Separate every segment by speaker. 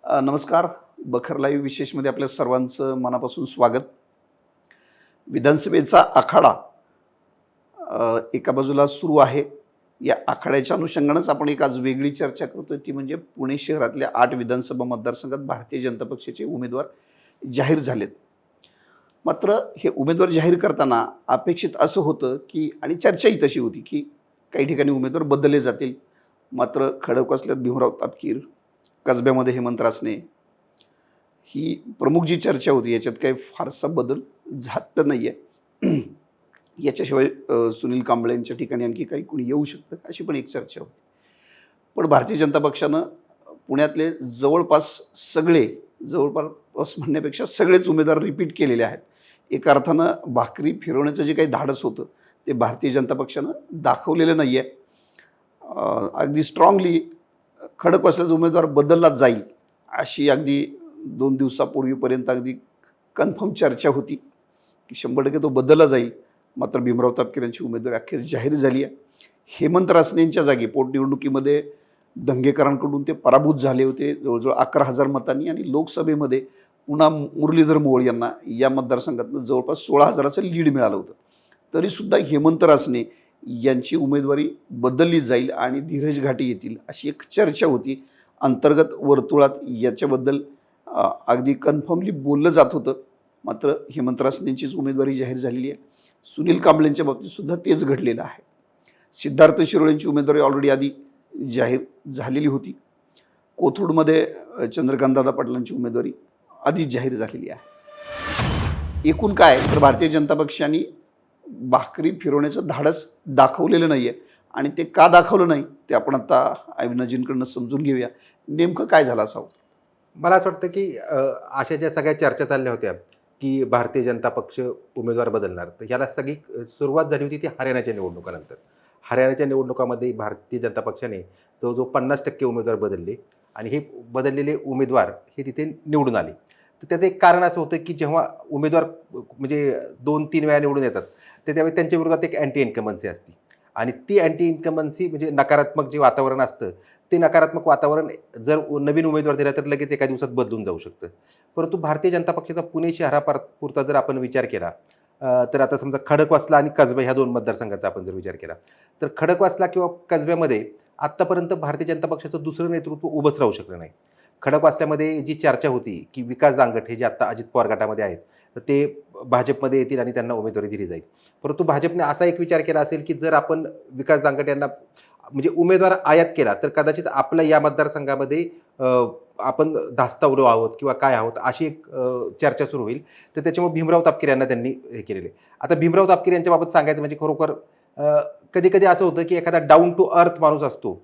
Speaker 1: नमस्कार. बखर लाईव्ह विशेषमध्ये आपल्या सर्वांचं मनापासून स्वागत. विधानसभेचा आखाडा एका बाजूला सुरू आहे. या आखाड्याच्या अनुषंगानंच आपण एक आज वेगळी चर्चा करतोय, ती म्हणजे पुणे शहरातल्या 8 विधानसभा मतदारसंघात भारतीय जनता पक्षाचे उमेदवार जाहीर झालेत. मात्र हे उमेदवार जाहीर करताना अपेक्षित असं होतं की, आणि चर्चाही तशी होती की काही ठिकाणी उमेदवार बदलले जातील. मात्र खडकवासल्यात भीमराव तापकीर, कसब्यामध्ये हेमंत रासने, ही प्रमुख जी चर्चा होती, याच्यात काही फारसा बदल झालं नाही आहे. याच्याशिवाय सुनील कांबळेंच्या ठिकाणी आणखी काही कोणी येऊ शकतं अशी पण एक चर्चा होती. पण भारतीय जनता पक्षानं पुण्यातले जवळपास म्हणण्यापेक्षा सगळेच उमेदवार रिपीट केलेले आहेत. एका अर्थानं भाकरी फिरवण्याचं जे काही धाडस होतं ते भारतीय जनता पक्षानं दाखवलेलं नाही आहे. अगदी स्ट्रॉंगली खडकवासल्याचा उमेदवार बदलला जाईल अशी अगदी 2 दिवसापूर्वीपर्यंत अगदी कन्फर्म चर्चा होती की 100% तो बदलला जाईल. मात्र भीमराव तापकीर यांची उमेदवारी अखेर जाहीर झाली आहे. हेमंत रासनेंच्या जागी पोटनिवडणुकीमध्ये दंगेकरांकडून ते पराभूत झाले होते जवळजवळ 11,000 मतांनी, आणि लोकसभेमध्ये पुन्हा मुरलीधर मोहोळ यांना या मतदारसंघातनं जवळपास 16,000चं लीड मिळालं होतं. तरीसुद्धा हेमंत रासने यांची उमेदवारी बदलली जाईल आणि धीरज घाटे येतील अशी एक चर्चा होती. अंतर्गत वर्तुळात याच्याबद्दल अगदी कन्फर्मली बोललं जात होतं. मात्र हेमंत रासनेंचीच उमेदवारी जाहीर झालेली आहे. सुनील कांबळेंच्या बाबतीत सुद्धा तेच घडलेलं आहे. सिद्धार्थ शिरोळेंची उमेदवारी ऑलरेडी आधी जाहीर झालेली होती. कोथरूडमध्ये चंद्रकांतदादा पाटलांची उमेदवारी आधीच जाहीर झालेली आहे. एकूण काय तर भारतीय जनता पक्षाने भाकरी फिरवण्याचं धाडस दाखवलेलं नाही आहे, आणि ते का दाखवलं नाही ते आपण आता अविनाजींकडनं समजून घेऊया. नेमकं काय झालं असावं?
Speaker 2: मला असं वाटतं की अशा ज्या सगळ्या चर्चा चालल्या होत्या की भारतीय जनता पक्ष उमेदवार बदलणार, तर याला सगळी सुरुवात झाली होती ती हरियाणाच्या निवडणुकानंतर. हरियाणाच्या निवडणुकामध्ये भारतीय जनता पक्षाने जवळजवळ 50% उमेदवार बदलले, आणि हे बदललेले उमेदवार हे तिथे निवडून आले. तर त्याचं एक कारण असं होतं की जेव्हा उमेदवार म्हणजे 2-3 वेळा निवडून येतात, तर त्यावेळी त्यांच्या विरोधात एक अँटी इन्कमन्सी असते, आणि ती अँटी इन्कमन्सी म्हणजे नकारात्मक जे वातावरण असतं, ते नकारात्मक वातावरण जर नवीन उमेदवार दिला तर लगेच एका दिवसात बदलून जाऊ शकतं. परंतु भारतीय जनता पक्षाचा पुणे शहरापुरता जर आपण विचार केला, तर आता समजा खडकवासला आणि कसबा ह्या 2 मतदारसंघाचा आपण जर विचार केला, तर खडकवासला किंवा कसब्यामध्ये आत्तापर्यंत भारतीय जनता पक्षाचं दुसरं नेतृत्व उभंच राहू शकलं नाही. खडकवासल्यामध्ये जी चर्चा होती की विकास दांगट हे जे आत्ता अजित पवार गटामध्ये आहेत, तर ते भाजपमध्ये येतील आणि त्यांना उमेदवारी दिली जाईल. परंतु भाजपने असा एक विचार केला असेल की जर आपण विकास दांगट यांना म्हणजे उमेदवार आयात केला तर कदाचित आपल्या या मतदारसंघामध्ये आपण धास्तावलो आहोत किंवा काय आहोत अशी एक चर्चा सुरू होईल. तर त्याच्यामुळे भीमराव तापकीर यांना त्यांनी हे केलेले. आता भीमराव तापकीर यांच्याबाबत सांगायचं म्हणजे खरोखर कधी कधी असं होतं की एखादा डाऊन टू अर्थ माणूस असतो,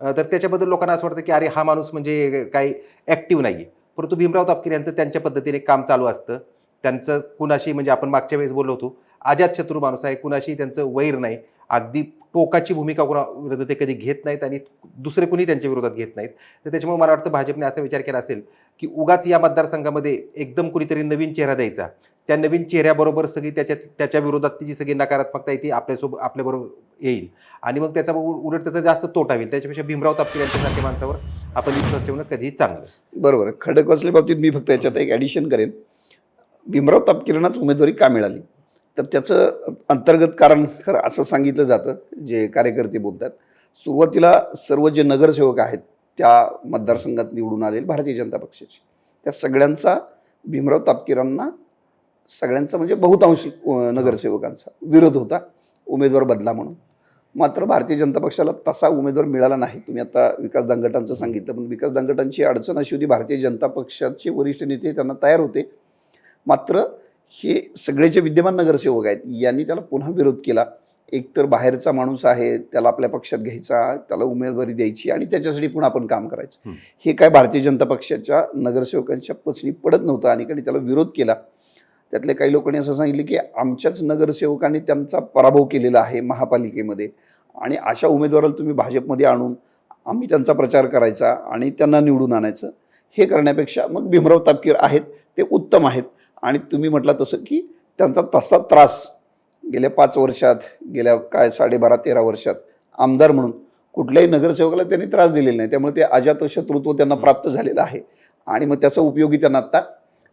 Speaker 2: तर त्याच्याबद्दल लोकांना असं वाटतं की अरे हा माणूस म्हणजे काही ॲक्टिव्ह नाही आहे. परंतु भीमराव तापकीर यांचं त्यांच्या पद्धतीने काम चालू असतं. त्यांचं कुणाशी म्हणजे आपण मागच्या वेळेस बोललो होतो, अजातशत्रू माणूस आहे, कुणाशी त्यांचं वैर नाही, अगदी टोकाची भूमिका विरोधात ते कधी घेत नाहीत आणि दुसरे कुणी त्यांच्या विरोधात घेत नाहीत. तर त्याच्यामुळे मला वाटतं भाजपने असा विचार केला असेल की उगाच या मतदारसंघामध्ये एकदम कुणीतरी नवीन चेहरा द्यायचा, त्या नवीन चेहऱ्याबरोबर सगळी त्याच्या विरोधात ती जी सगळी नकारात्मकता आहे ती आपल्याबरोबर येईल, आणि मग त्याचा उलट त्याचा जास्त तोटा होईल. त्याच्यापेक्षा भीमराव तापकीर यांच्यासारख्या माणसावर आपण विश्वास ठेवणं कधीही चांगलं.
Speaker 1: बरोबर. खडकवासल्या बाबतीत मी फक्त याच्यात एक ॲडिशन करेन. भीमराव तापकीरांनाच उमेदवारी का मिळाली, तर त्याचं अंतर्गत कारण खरं असं सांगितलं जातं, जे कार्यकर्ते बोलतात. सुरुवातीला सर्व जे नगरसेवक आहेत त्या मतदारसंघात निवडून आलेले भारतीय जनता पक्षाचे, त्या सगळ्यांचा भीमराव तापकीरांना सगळ्यांचा म्हणजे बहुतांश नगरसेवकांचा विरोध होता उमेदवार बदला म्हणून. मात्र भारतीय जनता पक्षाला तसा उमेदवार मिळाला नाही. तुम्ही आता विकास दांगटांचं सांगितलं, पण विकास दांगटांची अडचण अशी होती, भारतीय जनता पक्षाचे वरिष्ठ नेते त्यांना तयार होते, मात्र हे सगळे जे विद्यमान नगरसेवक आहेत यांनी त्याला पुन्हा विरोध केला. एकतर बाहेरचा माणूस आहे, त्याला आपल्या पक्षात घ्यायचा, त्याला उमेदवारी द्यायची आणि त्याच्यासाठी पुन्हा आपण काम करायचं, हे काय भारतीय जनता पक्षाच्या नगरसेवकांच्या पचनी पडत नव्हतं, आणि त्याला विरोध केला. त्यातल्या काही लोकांनी असं सांगितलं की आमच्याच नगरसेवकांनी त्यांचा पराभव केलेला आहे महापालिकेमध्ये, आणि अशा उमेदवाराला तुम्ही भाजपमध्ये आणून आम्ही त्यांचा प्रचार करायचा आणि त्यांना निवडून आणायचं, हे करण्यापेक्षा मग भीमराव तापकीर आहेत ते उत्तम आहेत. आणि तुम्ही म्हटलं तसं की त्यांचा तसा त्रास गेल्या 5 वर्षात, गेल्या 12-13 वर्षात आमदार म्हणून कुठल्याही नगरसेवकाला त्यांनी त्रास दिलेला नाही. त्यामुळे ते अजातशत्रुत्व त्यांना प्राप्त झालेलं आहे. आणि मग त्याचा उपयोगी त्यांना आत्ता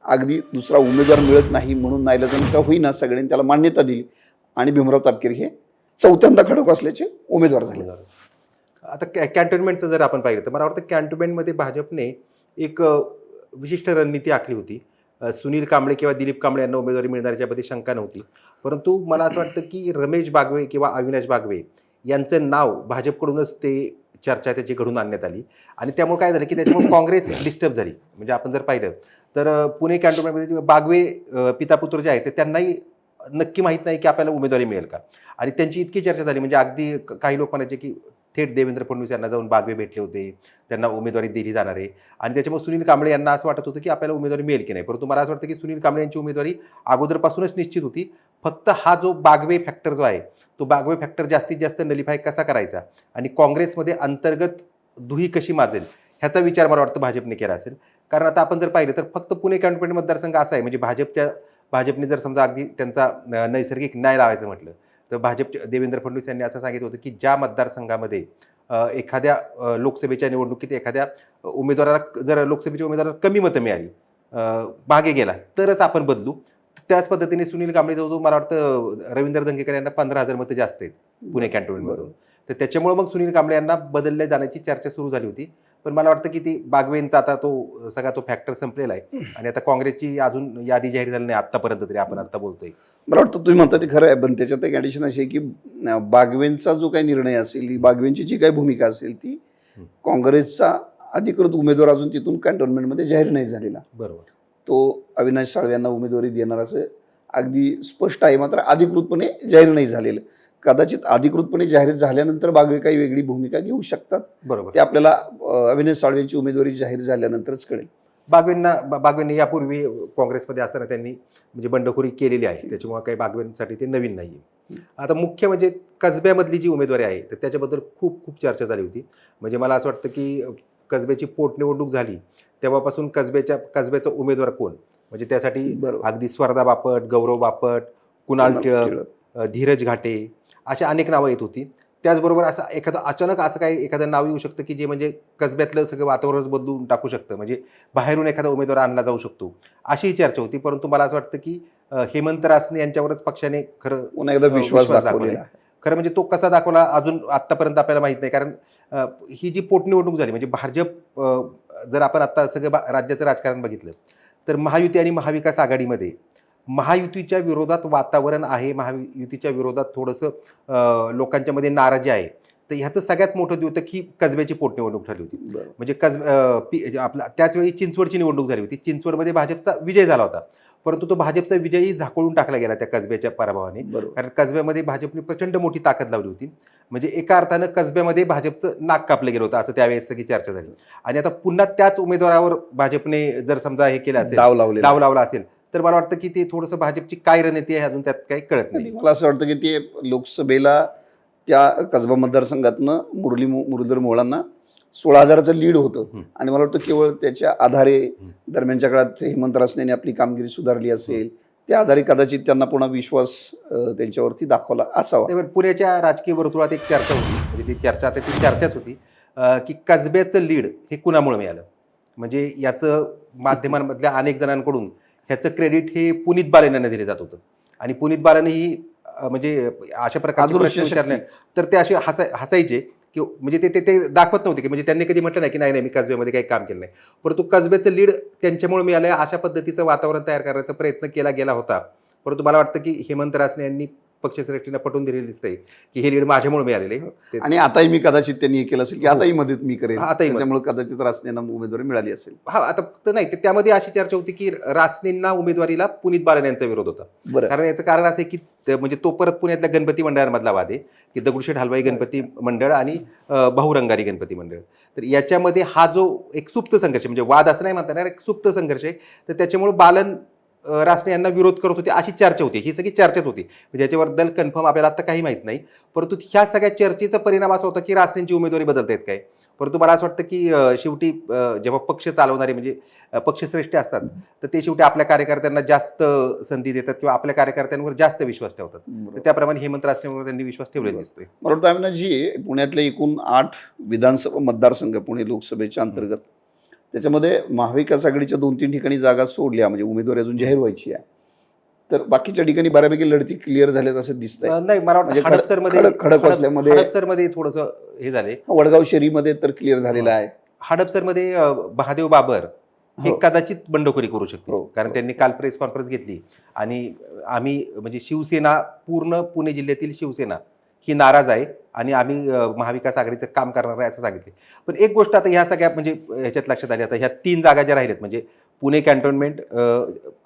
Speaker 1: अगदी दुसरा उमेदवार मिळत नाही म्हणून नाईलाजाने का होईना सगळ्यांनी त्याला मान्यता दिली आणि भीमराव तापकीर हे चौथ्यांदा खडकवासल्याचे उमेदवार झाले.
Speaker 2: आता कॅन्टोन्मेंटचं जर आपण पाहिलं तर मला वाटतं कॅन्टोन्मेंटमध्ये भाजपने एक विशिष्ट रणनीती आखली होती. सुनील कांबळे किंवा दिलीप कांबळे यांना उमेदवारी मिळणार याच्यामध्ये शंका नव्हती. परंतु मला असं वाटतं की रमेश बागवे किंवा अविनाश बागवे यांचं नाव भाजपकडूनच ते चर्चा त्याची घडून आणण्यात आली आणि त्यामुळे काय झालं की त्याच्यामुळे काँग्रेस डिस्टर्ब झाली. म्हणजे आपण जर पाहिलं तर पुणे कॅन्टोन्मेंटमध्ये बागवे पितापुत्र जे आहेत ते त्यांनाही नक्की माहीत नाही की आपल्याला उमेदवारी मिळेल का आणि त्यांची इतकी चर्चा झाली म्हणजे अगदी काही लोक म्हणायचे की थेट देवेंद्र फडणवीस यांना जाऊन बागवे भेटले होते, त्यांना उमेदवारी दिली जाणार आहे आणि त्याच्यामुळे सुनील कांबळे यांना असं वाटत होतं की आपल्याला उमेदवारी मिळेल की नाही. परंतु मला असं वाटतं की सुनील कांबळे यांची उमेदवारी अगोदरपासूनच निश्चित होती. फक्त हा जो बागवे फॅक्टर जो आहे तो बागवे फॅक्टर जास्तीत जास्त नलिफाय कसा करायचा आणि काँग्रेसमध्ये अंतर्गत दुही कशी माजेल ह्याचा विचार मला वाटतं भाजपने केला असेल. कारण आता आपण जर पाहिलं तर फक्त पुणे कॅन्टोन्मेंट मतदारसंघ असा आहे म्हणजे भाजपने जर समजा अगदी त्यांचा नैसर्गिक न्याय लावायचं म्हटलं तर देवेंद्र फडणवीस यांनी असं सांगितलं होतं की ज्या मतदारसंघामध्ये एखाद्या लोकसभेच्या निवडणुकीत एखाद्या उमेदवाराला जर लोकसभेच्या उमेदवाराला कमी मतं मिळाली मागे गेला तरच आपण बदलू. त्याच पद्धतीने सुनील कांबळे जवळजवळ मला वाटतं रवींद्र दंगेकर यांना 15,000 मतं जास्त आहेत पुणे कॅन्टोन्मेंटमधून. तर त्याच्यामुळे मग सुनील कांबळे यांना बदलल्या जाण्याची चर्चा सुरू झाली होती. पण मला वाटतं की ती बागवेंचा आता तो सगळा तो फॅक्टर संपलेला आहे आणि आता काँग्रेसची अजून यादी जाहीर झाली नाही आत्तापर्यंत तरी आपण आत्ता बोलतोय.
Speaker 1: मला वाटतं तुम्ही म्हणता ते खरं आहे, पण त्याच्यात एक ॲडिशन अशी आहे की बागवेंचा जो काही निर्णय असेल, ही बागवेंची जी काही भूमिका असेल ती काँग्रेसचा अधिकृत उमेदवार अजून तिथून कॅन्टोन्मेंटमध्ये जाहीर नाही झालेला.
Speaker 2: बरोबर.
Speaker 1: तो अविनाश साळवे यांना उमेदवारी देणार असं अगदी स्पष्ट आहे, मात्र अधिकृतपणे जाहीर नाही झालेलं. कदाचित अधिकृतपणे जाहीर झाल्यानंतर बागवे काही वेगळी भूमिका घेऊ शकतात.
Speaker 2: बरोबर.
Speaker 1: ते आपल्याला अविनाश साळवेंची उमेदवारी जाहीर झाल्यानंतरच कळेल.
Speaker 2: बागवेंनी यापूर्वी काँग्रेसमध्ये असताना त्यांनी म्हणजे बंडखोरी केलेली आहे, त्याच्यामुळे काही बागवेंसाठी ते नवीन नाही आहे. आता मुख्य म्हणजे कसब्यामधली जी उमेदवारी आहे तर त्याच्याबद्दल खूप खूप चर्चा झाली होती. म्हणजे मला असं वाटतं की कसब्याची पोटनिवडणूक झाली तेव्हापासून कसब्याचा उमेदवार कोण म्हणजे त्यासाठी अगदी स्वर्धा बापट, गौरव बापट, कुणाल टिळक, धीरज घाटे अशा अनेक नावं येत होती. त्याचबरोबर असं अचानक असं काही एखादं नाव येऊ शकतं की जे म्हणजे कसब्यातलं सगळं वातावरणच बदलून टाकू शकतं, म्हणजे बाहेरून एखादा उमेदवार आणला जाऊ शकतो अशी चर्चा होती. परंतु मला असं वाटतं की हेमंत रासने यांच्यावरच पक्षाने खरं
Speaker 1: पुन्हा एकदा विश्वास दाखवलेला.
Speaker 2: खरं म्हणजे तो कसा दाखवला अजून आत्तापर्यंत आपल्याला माहीत नाही. कारण ही जी पोटनिवडणूक झाली म्हणजे भाजप जर आपण आता सगळं राज्याचं राजकारण बघितलं तर महायुती आणि महाविकास आघाडीमध्ये महायुतीच्या विरोधात वातावरण आहे, महायुतीच्या विरोधात थोडंसं लोकांच्या मध्ये नाराजी आहे. तर ह्याचं सगळ्यात मोठं द्योतक ही कसब्याची पोटनिवडणूक ठरली होती. म्हणजे आपला त्याच वेळी चिंचवडची निवडणूक झाली होती. चिंचवडमध्ये भाजपचा विजय झाला होता, परंतु तो भाजपचा विजयही झाकोळून टाकला गेला त्या कसब्याच्या पराभवाने. कारण कसब्यामध्ये भाजपने प्रचंड मोठी ताकद लावली होती. म्हणजे एका अर्थानं कसब्यामध्ये भाजपचं नाक कापलं गेलं होतं असं त्यावेळेस सगळी चर्चा झाली. आणि आता पुन्हा त्याच उमेदवारावर भाजपने जर समजा हे केलं असेल, डाव लावला असेल तर मला वाटतं की ते थोडंसं भाजपची काय रणनीती आहे अजून त्यात काही कळत नाही.
Speaker 1: मला असं वाटतं की ते लोकसभेला त्या कसबा मतदारसंघातनं मुरलीधर मोहोळांना 16,000चं लीड होतं आणि मला वाटतं केवळ त्याच्या आधारे दरम्यानच्या काळात हेमंत रासनेने आपली कामगिरी सुधारली असेल, त्या आधारे कदाचित त्यांना पुन्हा विश्वास त्यांच्यावरती दाखवला असावा.
Speaker 2: पुण्याच्या राजकीय वर्तुळात एक चर्चा होती, म्हणजे ती चर्चा आता ती चर्चाच होती की कसब्याचं लीड हे कुणामुळे मिळालं. म्हणजे याचं माध्यमांमधल्या अनेक जणांकडून ह्याचं क्रेडिट हे पुनीत बालन यांना दिले जात होतं आणि पुनीत बालन ही म्हणजे अशा प्रकारचे प्रश्न विचारले तर ते असे हसायचे की म्हणजे ते दाखवत नव्हते की म्हणजे त्यांनी कधी म्हटलं नाही की नाही मी कसब्यामध्ये काही काम केलं नाही, परंतु कसब्याचं लीड त्यांच्यामुळे मिळालं अशा पद्धतीचं वातावरण तयार करण्याचा प्रयत्न केला गेला होता. परंतु मला वाटतं की हेमंत रासने यांनी पक्षश्रेष्ठींना पटवून दिलेलं दिसतंय की हे लीड माझ्यामुळे मिळालेलं आहे
Speaker 1: आणि आताही मी कदाचित त्यांनी हे केलं असेल की आताही मदत मी करेन, त्यामुळे कदाचित रासनेंना उमेदवारी मिळाली असेल.
Speaker 2: आता फक्त नाही तर त्यामध्ये अशी चर्चा होती की रासनेंना उमेदवारीला पुनीत बालन यांचा विरोध होता. कारण याचं कारण असं आहे की म्हणजे तो परत पुण्यातल्या गणपती मंडळांमधला वाद आहे की दगडूशेठ हलवाई गणपती मंडळ आणि बहुरंगारी गणपती मंडळ. तर याच्यामध्ये हा जो एक सुप्त संघर्ष म्हणजे वाद असं नाही म्हणता येणार, एक सुप्त संघर्ष आहे. तर त्याच्यामुळे बालन रासने यांना विरोध करत होते अशी चर्चा होती, ही सगळी चर्चेत होती. म्हणजे याच्याबद्दल कन्फर्म आपल्याला आता काही माहीत नाही, परंतु ह्या सगळ्या चर्चेचा परिणाम असा होता की रासनेंची उमेदवारी बदलता येत काय. परंतु मला असं वाटतं की शेवटी जेव्हा पक्ष चालवणारे म्हणजे पक्षश्रेष्ठी असतात तर ते शेवटी आपल्या कार्यकर्त्यांना जास्त संधी देतात किंवा आपल्या कार्यकर्त्यांवर जास्त विश्वास ठेवतात. तर त्याप्रमाणे हेमंत रासनेवर त्यांनी विश्वास ठेवलेला दिसतोय.
Speaker 1: मला वाटतं जी पुण्यातले एकूण 8 विधानसभा मतदारसंघ पुणे लोकसभेच्या अंतर्गत त्याच्यामध्ये महाविकास आघाडीच्या 2-3 ठिकाणी जागा सोडल्या, म्हणजे उमेदवारी अजून जाहीर व्हायची आहे, तर बाकीच्या ठिकाणी बऱ्यापैकी लढती क्लिअर झाल्यात असं दिसतंय.
Speaker 2: नाही, मला
Speaker 1: म्हणजे
Speaker 2: वाटतं हडपसरमध्ये
Speaker 1: खडक असल्यामध्ये
Speaker 2: हडपसरमध्ये थोडंसं हे झाले.
Speaker 1: वडगाव शहरीमध्ये तर क्लिअर झालेलं आहे.
Speaker 2: हडपसरमध्ये महादेव बाबर हे
Speaker 1: हो.
Speaker 2: कदाचित बंडखोरी करू शकतील,
Speaker 1: हो.
Speaker 2: कारण त्यांनी काल प्रेस कॉन्फरन्स घेतली आणि आम्ही म्हणजे शिवसेना, पूर्ण पुणे जिल्ह्यातील शिवसेना ही नाराज आहे आणि आम्ही महाविकास आघाडीचं काम करणार आहे असं सांगितले. पण एक गोष्ट आता ह्या सगळ्या म्हणजे ह्याच्यात लक्षात आली, आता ह्या 3 जागा ज्या राहिल्यात म्हणजे पुणे कॅन्टोन्मेंट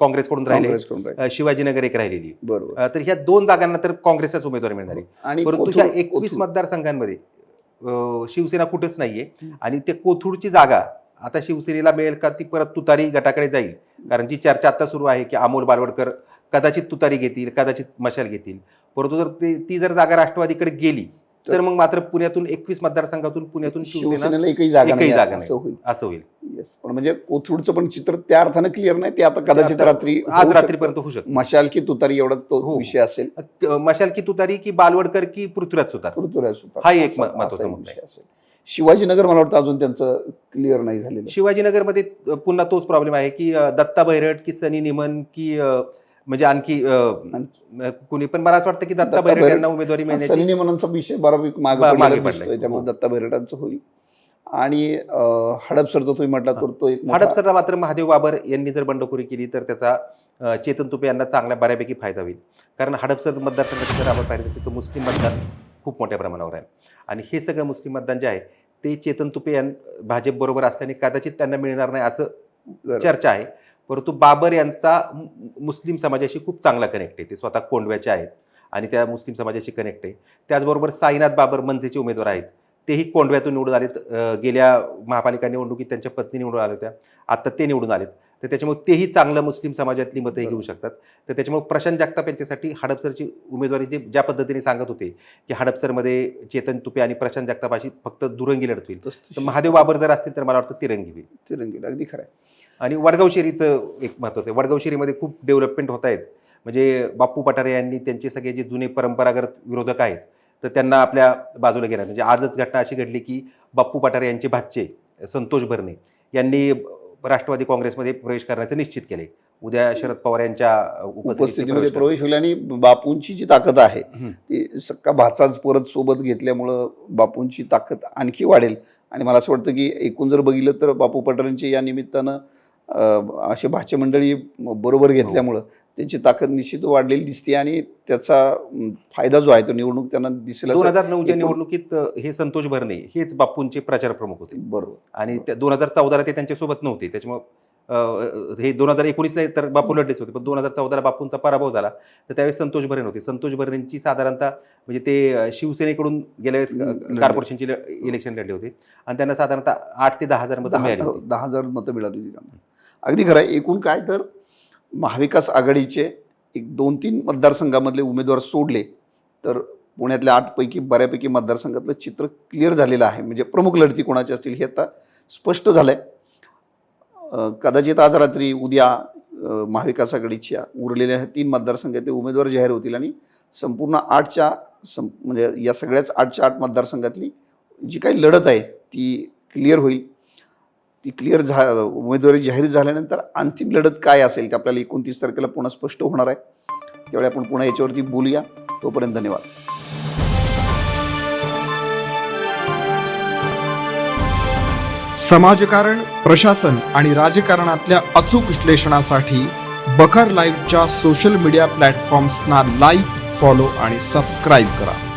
Speaker 2: काँग्रेसकडून राहिले, शिवाजीनगर एक राहिलेली,
Speaker 1: बरोबर.
Speaker 2: तर ह्या 2 जागांना तर काँग्रेसचाच उमेदवार मिळणार आहे.
Speaker 1: आणि
Speaker 2: परंतु ह्या 21 मतदारसंघांमध्ये शिवसेना कुठेच नाहीये आणि ते कोथरूडची जागा आता शिवसेनेला मिळेल का, ती परत तुतारी गटाकडे जाईल, कारण जी चर्चा आता सुरू आहे की अमोल बालवडकर कदाचित तुतारी घेतील, कदाचित मशाल घेतील. परंतु जर ती जर जागा राष्ट्रवादीकडे गेली तर मग मात्र पुण्यातून 21 मतदारसंघातून पुण्यातून
Speaker 1: शिवसेनेला एकही जागा नाही
Speaker 2: असं होईल.
Speaker 1: पण म्हणजे कोथरूडचं पण चित्र त्या अर्थानं क्लिअर नाही, ते आता कदाचित
Speaker 2: आज रात्रीपर्यंत होऊ शकतं.
Speaker 1: मशाल की तुतारी एवढा तो विषय असेल.
Speaker 2: मशाल की तुतारी की बालवडकर की पृथ्वीराज सुतार, हा एक महत्वाचा मुद्दा आहे.
Speaker 1: शिवाजीनगर मला वाटतं अजून त्यांचं क्लिअर नाही झालेलं.
Speaker 2: शिवाजीनगरमध्ये पुन्हा तोच प्रॉब्लेम आहे की दत्ता बैरट की सनी निमन की म्हणजे आणखी कुणी, पण मला असं वाटतं की दत्ता बैरट यांना उमेदवारी मिळण्याची,
Speaker 1: सनी निमनचा विषय बऱ्यापैकी मागे पडलाय, त्यामुळे दत्ता बैरटांचं होईल. आणि हडपसरचा तुम्ही म्हटला तर तो एक
Speaker 2: हडपसरला मात्र महादेव बाबर यांनी जर बंडखोरी केली तर त्याचा चेतन तुपे यांना चांगल्या बऱ्यापैकी फायदा होईल, कारण हडपसर मतदारसंघात जर आपण पाहिलं तिथं मुस्लिम मतदान खूप मोठ्या प्रमाणावर आहे आणि हे सगळं मुस्लिम मतदान जे आहे ते चेतन तुपे भाजप बरोबर असल्याने कदाचित त्यांना मिळणार नाही असं चर्चा आहे. परंतु बाबर यांचा मुस्लिम समाजाशी खूप चांगला कनेक्ट आहे, ते स्वतः कोंडव्याचे आहेत आणि त्या मुस्लिम समाजाशी कनेक्ट आहे. त्याचबरोबर साईनाथ बाबर मनसेचे उमेदवार आहेत, तेही कोंडव्यातून निवडून आलेत. गेल्या महापालिका निवडणुकीत त्यांच्या पत्नी निवडून आल्या होत्या, आता ते निवडून आलेत, तर त्याच्यामुळे तेही चांगलं मुस्लिम समाजातली मतंही घेऊ शकतात. तर त्याच्यामुळे प्रशांत जगताप यांच्यासाठी हडपसरची उमेदवारी ज्या पद्धतीने सांगत होते की हडपसरमध्ये चेतन तुपे आणि प्रशांत जगताप अशी फक्त दुरंगी लढत होईल, तर महादेव बाबर जर असतील तर मला वाटतं तिरंगी होईल.
Speaker 1: अगदी खरं आहे.
Speaker 2: आणि वडगाव शेरीचं एक महत्त्वाचं आहे, वडगाव शेरीमध्ये खूप डेव्हलपमेंट होत आहेत. म्हणजे बाप्पू पठारे यांनी त्यांचे सगळे जे जुने परंपरागत विरोधक आहेत तर त्यांना आपल्या बाजूला घेणार. म्हणजे आजच घटना अशी घडली की बाप्पू पठारे यांचे भाचे संतोष भरणे यांनी राष्ट्रवादी काँग्रेसमध्ये प्रवेश करण्याचं निश्चित केले. उद्या शरद पवार यांच्या
Speaker 1: उपस्थितीमध्ये प्रवेश होईल आणि बापूंची जी ताकद आहे ती सक्का भाचाच परत सोबत घेतल्यामुळं बापूंची ताकद आणखी वाढेल. आणि मला असं वाटतं की एकूण जर बघितलं तर बापू पठारेंची या निमित्तानं असे भाचे मंडळी बरोबर घेतल्यामुळं त्यांची ताकद निश्चित वाढलेली दिसते आणि त्याचा फायदा जो आहे तो निवडणूक त्यांना दिसेल.
Speaker 2: 2009च्या निवडणुकीत हे संतोष भरणे हेच बापूंचे प्रचार प्रमुख होते,
Speaker 1: बरोबर.
Speaker 2: आणि 2014ला ते त्यांच्यासोबत नव्हते, त्याच्यामुळे हे 2019ला तर बापू लढलेच होते, पण 2014ला बापूंचा पराभव झाला तर त्यावेळेस संतोष भरणे होते. संतोष भरणेंची साधारणतः म्हणजे ते शिवसेनेकडून गेल्या वेळेस कॉर्पोरेशनची इलेक्शन लढले होते आणि त्यांना साधारणतः 8 ते 10 हजार मतं मिळाली होती.
Speaker 1: 10,000 मतं मिळाली होती त्यांना. अगदी खरं आहे. एकूण काय तर महाविकास आघाडीचे एक 2-3 मतदारसंघामधले उमेदवार सोडले तर पुण्यातल्या 8 पैकी बऱ्यापैकी मतदारसंघातलं चित्र क्लिअर झालेलं आहे. म्हणजे प्रमुख लढती कोणाची असतील हे आता स्पष्ट झालंय. कदाचित आज रात्री उद्या महाविकास आघाडीच्या उरलेल्या 3 मतदारसंघातले उमेदवार जाहीर होतील आणि संपूर्ण 8च्या म्हणजे या सगळ्याच 8च्या 8 मतदारसंघातली जी काही लढत आहे ती क्लिअर होईल. ती क्लिअर उमेदवारी जाहीर झाल्यानंतर अंतिम लढत काय असेल ते आपल्याला 29 तारखेला पुन्हा स्पष्ट होणार आहे. त्यावेळी आपण पुन्हा याच्यावरती बोलूया. तोपर्यंत धन्यवाद.
Speaker 3: समाजकारण, प्रशासन आणि राजकारणातल्या अचूक विश्लेषणासाठी बखर लाईव्हच्या सोशल मीडिया प्लॅटफॉर्म्सना लाईक, फॉलो आणि सबस्क्राईब करा.